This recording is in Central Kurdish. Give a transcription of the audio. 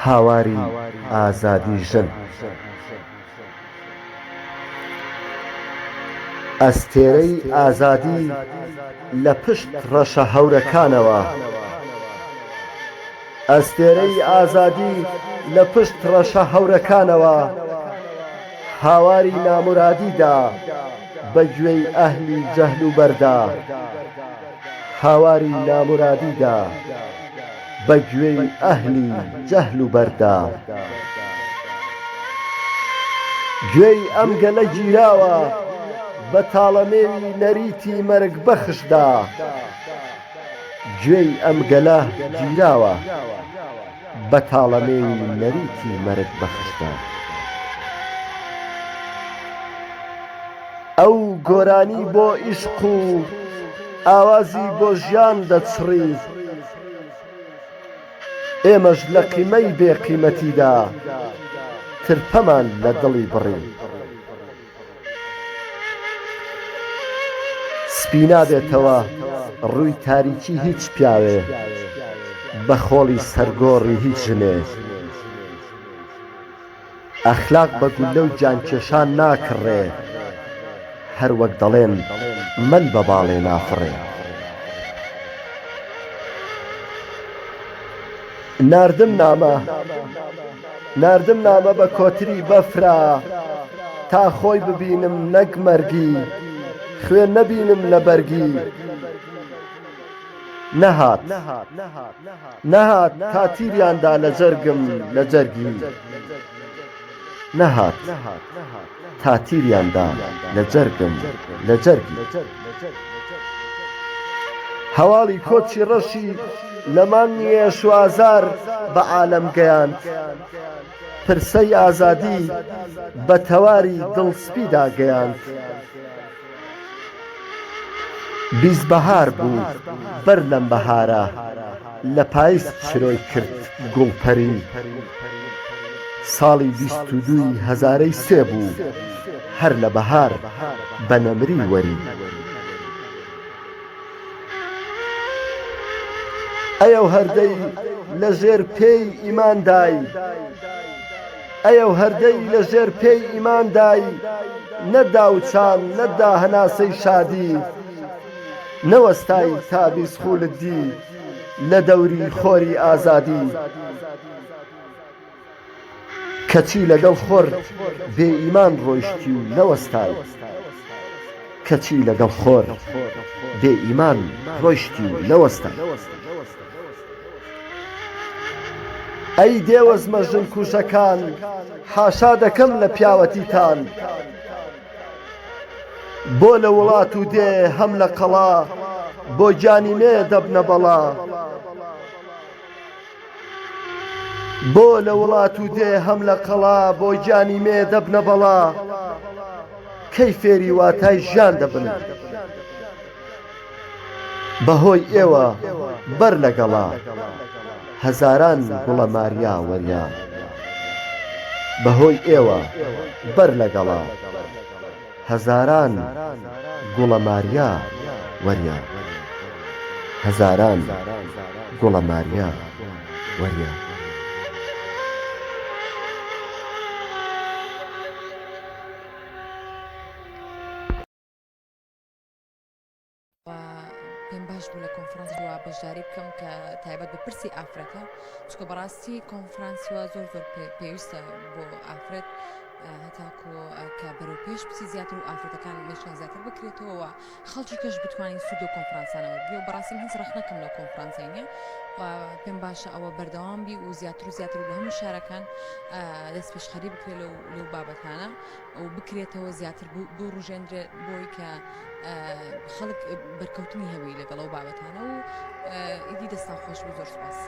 هاواری ئازادی ژن ئەستێرەی ئازادی لە پشت ڕەشە هەورەکانەوە ئەستێرەی ئازادی لە پشت ڕەشە هەورەکانەوە هاواری نامورادیدا بەگوێی ئەهلی جەهل و بەردا هاواری نامورادیدا بەگوێی ئەهلی جەهل و بەردا گوێی ئەم گەلە گیراوە بە تاڵەمێوی نەریتی مەرگ بەخشدا گوێی ئەم گەلە گیراوە بە تاڵەمێوی نەریتی مەرگ بەخشدا ئەو گۆرانی بۆ ئیشق و ئاوازی بۆ ژیان دەچڕی ئێمەش لە قیمەی بێقیمەتیدا ترپەمان لە دڵی بڕی سپی نابێتەوە ڕووی تاریکی هیچ پیاوێ بە خۆڵی سەرگۆڕی هیچ ژنێ ئەخلاق بە گولە و جانکێشان ناکڕێ هەر وەک دەڵێن من بە باڵێ نافڕێ ناردم نامە بە کۆتری بەفرا تا خۆی ببینم نەک مەرگی خوێن نەبینم لە بەرگی نەهات تا تیریاندا لە جەرگم لە جەرگی نەهات تا تیریاندا لە جەرگم لە جەرگی هەواڵی کۆچی ڕەشی لەمان نییە شوازار بە عالەم گەیاند پرسەی ئازادی بە تەواری دڵسپیدا گەیاند بیزبەهار بوو بەر لەم بەهارە لە پاییز شرۆی کرد گوڵپەری ساڵی 22 هەزارەی سێ بوو هەر لە بەهار بە نەمری وەری ئەیە و هەردەی لە ژێر پێی ئیماندای ئەیە و هەردەی لە ژێر پێی ئیماندای نەدا و چان نەدا هەناسەی شادی نەوەستای تا بیسخولت دی لە دەوری خۆری ئازادی کەچی لەگەڵ خۆر بێ ئیمان ڕۆیشتی و نەوەستای کەچی لەگەڵ خۆر بێ ئیمان ڕۆیشتی و نەوەستای ئەی دێوەزمە ژن کوشەکان حاشا دەکەم لە پیاوەتیتان بۆ لە وڵات و دێ هەم لە قەڵا بۆ جانی مێ دەبنە بەڵا بۆ لە وڵات و دێ هەم لە قەڵا بۆ جانی مێ دەبنە بەڵا کەی فێری واتای ژیان دەبن بەهۆی ئێوە بەر لەگەڵا هەزاران گوڵە ماریا وەریا بەهۆی ئێوە بەر لەگەڵا هەزاران گوڵە ماریا وەریا هەزاران گوڵە ماریا وەریا پێم باش بوو لە کۆنفرانسەوە بەشداری بکەم کە تایبەت بە پرسی ئافرەتە چکە بەڕاستی کۆنفرانسەوە زۆر پێویستە بۆ ئافرەت هەتاکو کە بەرەو پێش پرسی زیاتر و ئافرەتەکان لێشان زیاتر بکرێتەوە خەڵکی کەش بتوانین سوود و کۆنفرانسانەوە بێ و بەڕاستی هەست ڕەخ نەکەم لەو کۆنفرانسینە پێم باشە ئەوە بەردەوام بی و زیاتر لە هەموو شارەکان دەست پێشخەری بکرێت لەو بابەتانە و بکرێتەوە زیاتر بڕژێنرێت بۆی کە خەڵک بەرکەوتنی هەبی لەگەڵ ئەو بابەتانە و ئیدی دەستان خۆش بوو زۆر سوپاس.